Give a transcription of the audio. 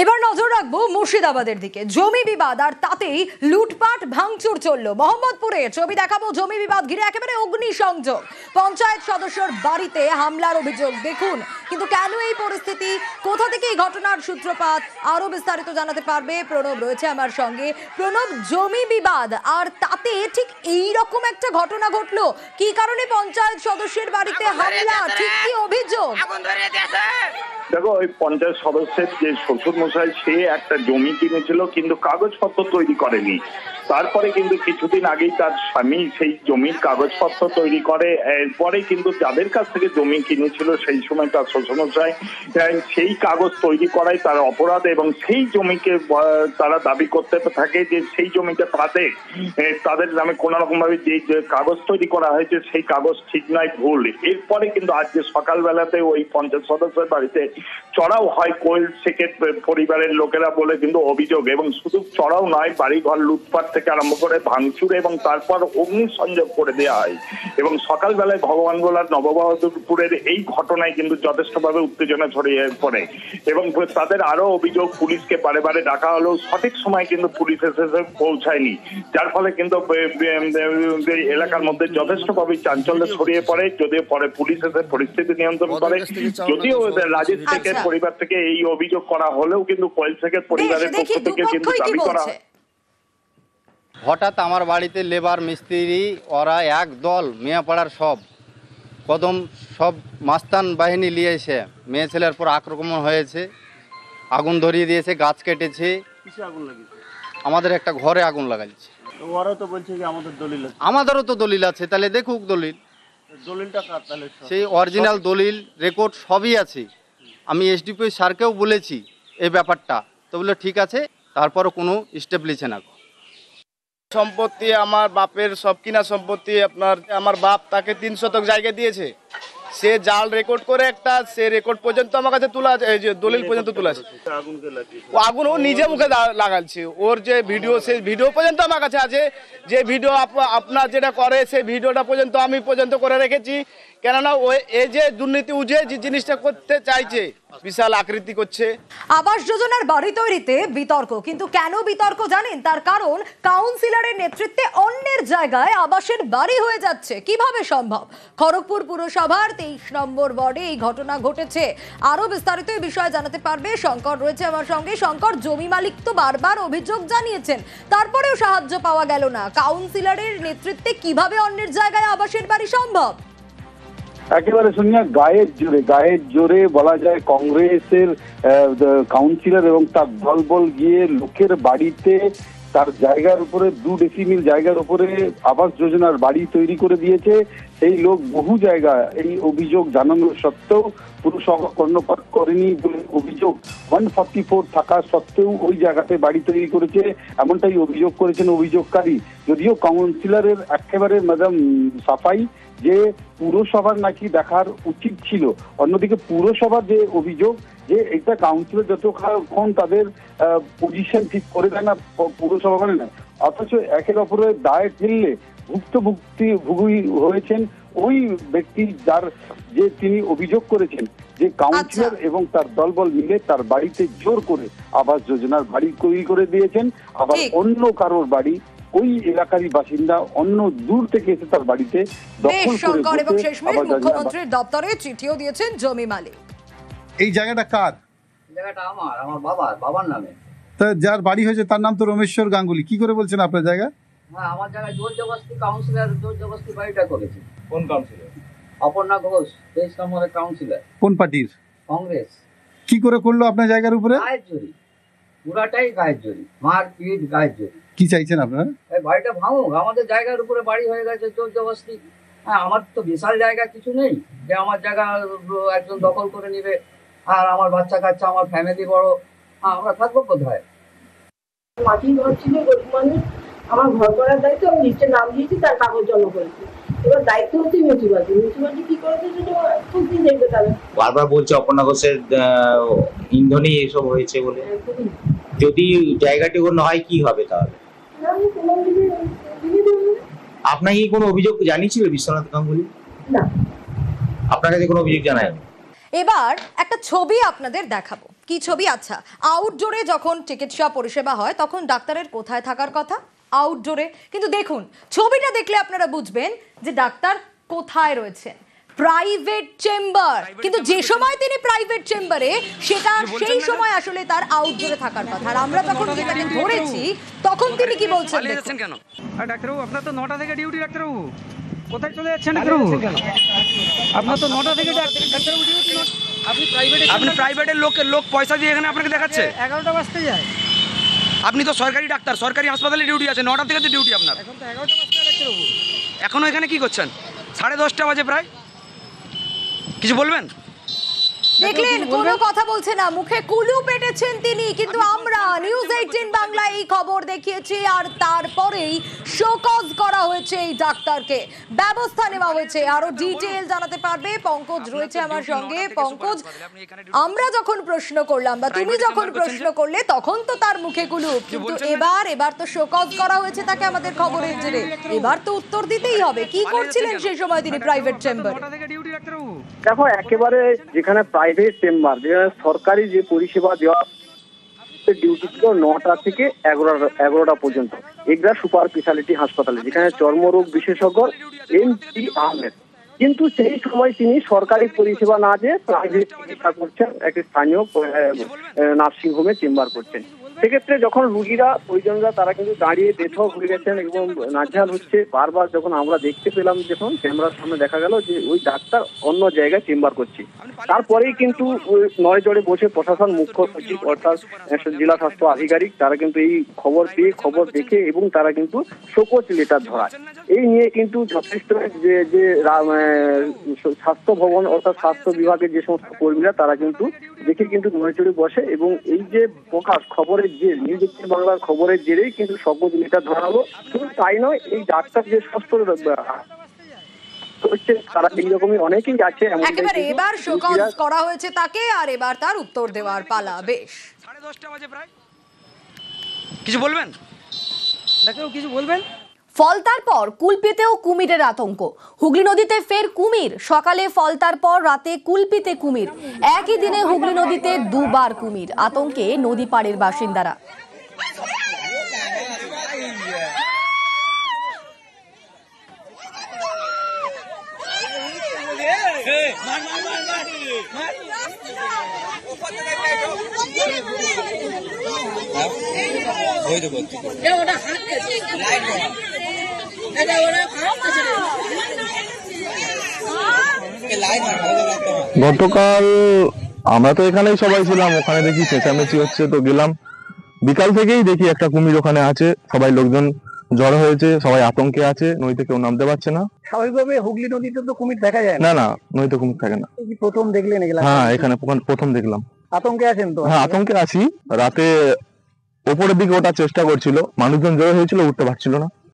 এবার নজর রাখবো মুর্শিদাবাদের দিকে। জমি বিবাদ আর তাতেই লুটপাট ভাঙচুর চলল মোহাম্মদপুরে। ছবি দেখাবো জমি বিবাদ ঘিরে একেবারে অগ্নিসংযোগ, পঞ্চায়েত সদস্যর বাড়িতে হামলার অভিযোগ। দেখুন কিন্তু কেন এই পরিস্থিতি, কোথা থেকে এই ঘটনার সূত্রপাত, আরো বিস্তারিত জানাতে পারবে প্রণব, রয়েছে আমার সঙ্গে। প্রণব, জমি বিবাদ আর তাতে ঠিক এই রকম একটা ঘটনা ঘটলো, কি কারণে পঞ্চায়েত সদস্যের বাড়িতে হামলা, ঠিক কি অভিযোগ? দেখো, ওই পঞ্চায়েত সদস্যের যে শ্বশুর মশাই, সে একটা জমি কিনেছিল কিন্তু কাগজপত্র তৈরি করেনি। তারপরে কিন্তু কিছুদিন আগেই তার স্বামী সেই জমির কাগজপত্র তৈরি করে। এরপরে কিন্তু যাদের কাছ থেকে জমি কিনেছিল সেই সময় তার শ্বশুরমশাই সেই কাগজ তৈরি করায় তার অপরাধ, এবং সেই জমিকে তারা দাবি করতে থাকে যে সেই জমিটা তাদের নামে কোন রকম ভাবে যে কাগজ তৈরি করা হয়েছে সেই কাগজ ঠিক নয়, ভুল। এরপরে কিন্তু আজকে সকালবেলাতে ওই পঞ্চায়েত সদস্যের বাড়িতে চড়াও হয় কোয়েল শেখের পরিবারের লোকেরা বলে কিন্তু অভিযোগ। এবং শুধু চড়াও নয়, বাড়িঘর লুটপাট থেকে আরম্ভ করে ভাঙচুর এবং তারপর অগ্নিসংযোগ করে দেওয়া হয়। এবং সকালবেলায় ভগবানগোলার নববাহাদুরপুরের এই ঘটনায় কিন্তু যথেষ্টভাবে উত্তেজনা ছড়িয়ে পড়ে। এবং তাদের আরো অভিযোগ, পুলিশকে বারে বারে ডাকা হলেও সঠিক সময় কিন্তু পুলিশ এসে পৌঁছায়নি, যার ফলে কিন্তু এলাকার মধ্যে যথেষ্টভাবে চাঞ্চল্য ছড়িয়ে পড়ে। যদিও পরে পুলিশ এসে পরিস্থিতি নিয়ন্ত্রণ করে। যদিও রাজেশ শেখের পরিবার থেকে এই অভিযোগ করা হলেও কিন্তু কোয়েল শেখের পরিবারের পক্ষ থেকে কিন্তু দাবি করা হয়। হঠাৎ আমার বাড়িতে লেবার মিস্ত্রি ওরা একদল মিয়াপাড়ার সব মাস্তান বাহিনী নিয়ে এসে মেয়ে ছেলের পর আক্রমণ হয়েছে, আগুন ধরিয়ে দিয়েছে, গাছ কেটেছে। আগুন লাগিয়েছে? আমাদের একটা ঘরে আগুন লাগাইছে। ওরাও তো বলছে যে আমাদের দলিল আছে। আমাদেরও তো দলিল আছে, তাহলে দেখুক দলিলটা কার? তাহলে সেই অরিজিনাল দলিল রেকর্ড সবই আছে। আমি এসডিপি স্যারকেও বলেছি এই ব্যাপারটা, তো বলে ঠিক আছে, তারপরও কোনো স্টেপ নিচ্ছে না। সম্পত্তি আমার বাপের সব কিনা সম্পত্তি। আমার বাপ তাকে 3 শতক জায়গা দিয়েছে, সে জাল রেকর্ড করে একটা, সে রেকর্ড পর্যন্ত আমার কাছে তোলা আছে, যে দলিল পর্যন্ত তোলা আছে। আগুন ও নিজে মুখে লাগাচ্ছে, ওর যে ভিডিও, সেই ভিডিও পর্যন্ত আমার কাছে আছে। যে ভিডিও আপনার যেটা করে সেই ভিডিওটা পর্যন্ত আমি করে রেখেছি। কেননা এই যে দুর্নীতি উজে যে জিনিসটা করতে চাইছে, বিশাল আকৃতি করছে। আবাস যোজনার বাড়ি তৈরিতে বিতর্ক, কিন্তু কেন বিতর্ক জানেন? তার কারণ কাউন্সিলরের নেতৃত্বে অন্যের জায়গায় আবাসের বাড়ি হয়ে যাচ্ছে। কিভাবে সম্ভব? খড়গপুর পুরসভার 23 নম্বর ওয়ার্ডে এই ঘটনা ঘটেছে। আরো বিস্তারিত এই বিষয়ে জানাতে পারবে শঙ্কর, রয়েছে আমার সঙ্গে। শঙ্কর, জমি মালিক তো বারবার অভিযোগ জানিয়েছেন, তারপরেও সাহায্য পাওয়া গেল না। কাউন্সিলরের নেতৃত্বে কিভাবে অন্যের জায়গায় আবাসের বাড়ি সম্ভব? একেবারে শুনিয়া গায়ের জোরে বলা যায় কংগ্রেসের কাউন্সিলর এবং তার দলবল গিয়ে লোকের বাড়িতে তার জায়গার উপরে 2 ডেসিমিল জায়গার উপরে আবাস যোজনার বাড়ি তৈরি করে দিয়েছে। সেই লোক বহু জায়গা এই অভিযোগ জানানোর সত্ত্বেও পুরসভা কর্ণপাত করেনি বলে অভিযোগ। 144 থাকা সত্ত্বেও ওই জায়গাতে বাড়ি তৈরি করেছে, এমনটাই অভিযোগ করেছেন অভিযোগকারী। যদিও কাউন্সিলরের একেবারে ম্যাডাম সাফাই যে পুরসভার নাকি দেখার উচিত ছিল। অন্যদিকে পুরসভার যে অভিযোগ যে এটা কাউন্সিলর যতক্ষণ তাদের পজিশন ঠিক করে দেয় না, পুরসভা মানে না, অথচ একের অপরের দায় ঠেললে ভুক্তভোগী হয়েছেন ওই ব্যক্তি যার যে তিনি অভিযোগ করেছেন যে কাউন্সিলর এবং তার দলবল মিলে তার বাড়িতে জোর করে আবাস যোজনার বাড়ি তৈরি করে দিয়েছেন। আবার অন্য কারোর বাড়ি ওই এলাকারই বাসিন্দা অন্য দূর থেকে এসে তার বাড়িতে দখল করে এবং শেষমেশ মুখ্যমন্ত্রীর দপ্তরে চিঠিও দিয়েছেন জমি মালিক। এই জায়গাটা কার? জায়গাটা আমার বাবার নামে। তা যার বাড়ি হয়েছে তার নাম তো রমেশ্বর গাঙ্গুলি, কি করে বলছেন আপনার জায়গা? হ্যাঁ, আমার জায়গায় জোর জবরদস্তি কাউন্সিলর জোর জবরদস্তি বাড়িটা করেছে। কোন কাউন্সিলর? অপর্ণা ঘোষ, 23 নম্বরের কাউন্সিলর। কোন পার্টির? কংগ্রেস। কি করে করলো আপনার জায়গার উপরে? গায়ের জোরি, পুরাটাই গায়ের জোরি, মারপিট, গায়ের জোরি। কি চাইছেন আপনারা? এই বাড়িটা ভাঙুক, আমাদের জায়গার উপরে বাড়ি হয়ে গেছে জোর জবরদস্তি। হ্যাঁ, আমার তো বিশাল জায়গা কিছু নেই যে আমার জায়গা একজন দখল করে নিবে। আর আমার বাচ্চা কাচ্চা, আমার ফ্যামিলি বড়, আমরা থাকবো কোথায়? মাটির ঘর ছিল, গরিব মানুষ, আমার ঘর করার দায়িত্ব আমি নিচে নাম দিয়েছি, তার কাগজ জমা করেছি। এবার দায়িত্ব হচ্ছে মিউনিসিপালিটি কি করেছে সেটা খুঁজে দেখবে। তাহলে বারবার বলছে অপর্ণা ঘোষের ইন্ধনে এসব হয়েছে বলে। যদি জায়গাটি অন্য হয় কি হবে তাহলে? আপনার কি কোনো অভিযোগ জানিয়েছিল বিশ্বনাথ গাঙ্গুলি? না, আপনার কাছে কোনো অভিযোগ জানায়? এবার একটা ছবি আপনাদের দেখাবো। কি ছবি? আচ্ছা, আউটডোরে যখন চিকিৎসা পরিষেবা হয় তখন ডাক্তারের কোথায় থাকার কথা? আউটডোরে। কিন্তু দেখুন ছবিটা দেখলে আপনারা বুঝবেন যে ডাক্তার কোথায় রয়েছেন, প্রাইভেট চেম্বার। কিন্তু যে সময় তিনি প্রাইভেট চেম্বারে, সেটা সেই সময় আসলে তার আউটডোরে থাকার কথা। আর আমরা যখন যেটাকে ধরেছি তখন তিনি কি বলছেন দেখুন। কেন ডাক্তারবাবু, আপনার তো 9টা থেকে ডিউটি। ডাক্তারবাবু কোথায় চলে যাচ্ছেন? ডাক্তারবাবু আপনার তো 9টা থেকে ডাক্তারবাবু ডিউটি। আপনি প্রাইভেটের লোক পয়সা দিয়ে এখানে আপনাকে দেখাচ্ছে। 11টা বাজতে যায়। আপনি তো সরকারি ডাক্তার, সরকারি হাসপাতালে ডিউটি আছে, 9টা থেকে তো ডিউটি আপনার। এখন তো 11টা বাজতে যায় ডাক্তারবাবু। এখনো এখানে কি করছেন? 10:30 বাজে প্রায়। কিছু বলবেন? দেখলেন কোনো কথা বলছে না, মুখে কুলু পেটেছেন তিনি। কিন্তু আমরা নিউজ 18 বাংলা এই খবর দেখিয়েছি, আর তারপরেই শোকজ করা হয়েছে এই ডাক্তারকে, ব্যবস্থা নেওয়া হয়েছে। আরো ডিটেইল জানাতে পারবে পঙ্কজ রয়েছে আমার সঙ্গে। পঙ্কজ, আমরা যখন প্রশ্ন করলাম বা তুমি যখন প্রশ্ন করলে তখন তো তার মুখে কুলু, কিন্তু এবার তো শোকজ করা হয়েছে তাকে আমাদের খবরের জেরে। এবার তো উত্তর দিতেই হবে, কি করছিলেন সেই সময় তিনি প্রাইভেট চেম্বারে? দেখো, একেবারে যেখানে প্রাইভেট চেম্বার, যেখানে সরকারি যে পরিষেবা দেওয়া ডিউটি ছিল 9টা থেকে 11টা পর্যন্ত, এগরা সুপার স্পেশালিটি হাসপাতালে, যেখানে চর্মরোগ বিশেষজ্ঞ এম.টি. আহমেদ। কিন্তু সেই সময় তিনি সরকারি পরিষেবা না দিয়ে প্রাইভেট চিকিৎসা করছেন, একটি স্থানীয় নার্সিং হোমে চেম্বার করছেন। সেক্ষেত্রে যখন রুগীরা, পরিজনরা তারা কিন্তু দাঁড়িয়ে বেথক হয়ে গেছেন এবং নাজেহাল হচ্ছে। বারবার যখন আমরা দেখতে পেলাম, যখন ক্যামেরার সামনে দেখা গেল যে ওই ডাক্তার অন্য জায়গায় চেম্বার করছে, তারপরেই কিন্তু নয় জোরে বসে প্রশাসন, মুখ্য সচিব অর্থাৎ জেলা স্বাস্থ্য আধিকারিক, তারা কিন্তু এই খবর পেয়ে, খবর দেখে এবং তারা কিন্তু শোকজ লেটার ধরায়। এই নিয়ে কিন্তু যথেষ্ট যে স্বাস্থ্য ভবন অর্থাৎ স্বাস্থ্য বিভাগের যে সমস্ত কর্মীরা, তারা কিন্তু দেখে কিন্তু নয় জোরে বসে এবং এই যে প্রকাশ খবরের যে নিউজ 18 বাংলার খবরের জেরেই কিন্তু শোকজ লেটার ধরা হলো। শুধু তাই নয়, এই ডাক্তার যে স্বাস্থ্য তারা এইরকমই অনেকেই আছে। একেবারে এবার শোকজ করা হয়েছে তাকে, আর এবার তার উত্তর দেওয়ার পালা। বেশ, 10:30 বাজে প্রায়। কিছু বলবেন ডাক্তারবাবু, কিছু বলবেন? ফলতার পর কুলপিতেও কুমিরের আতঙ্ক। হুগলি নদীতে ফের কুমির। সকালে ফলতার পর রাতে কুলপিতে কুমির। একই দিনে হুগলি নদীতে দুবার কুমির। আতঙ্কে নদী পাড়ের বাসিন্দারা। গতকাল আমরা তো এখানেই সবাই ছিলাম, ওখানে দেখি চেঁচামেচি হচ্ছে, তো গেলাম। বিকাল থেকেই দেখি একটা কুমির ওখানে আছে, সবাই লোকজন জড়ো হয়েছে, সবাই আতঙ্কে আছে, নদীতে কেউ নামতে পারছে না। স্বাভাবিকভাবে হুগলি নদীতে তো কুমির দেখা যায় না, না নদীতে কুমির থাকে না। প্রথম দেখলেন এগুলা? হ্যাঁ, এখানে প্রথম দেখলাম। আতঙ্কে আছেন তো? হ্যাঁ, আতঙ্কে আছি। রাতে ওপরের দিকে ওঠার চেষ্টা করছিল, মানুষজন জড়ো হয়েছিল, উঠতে পারছিল না।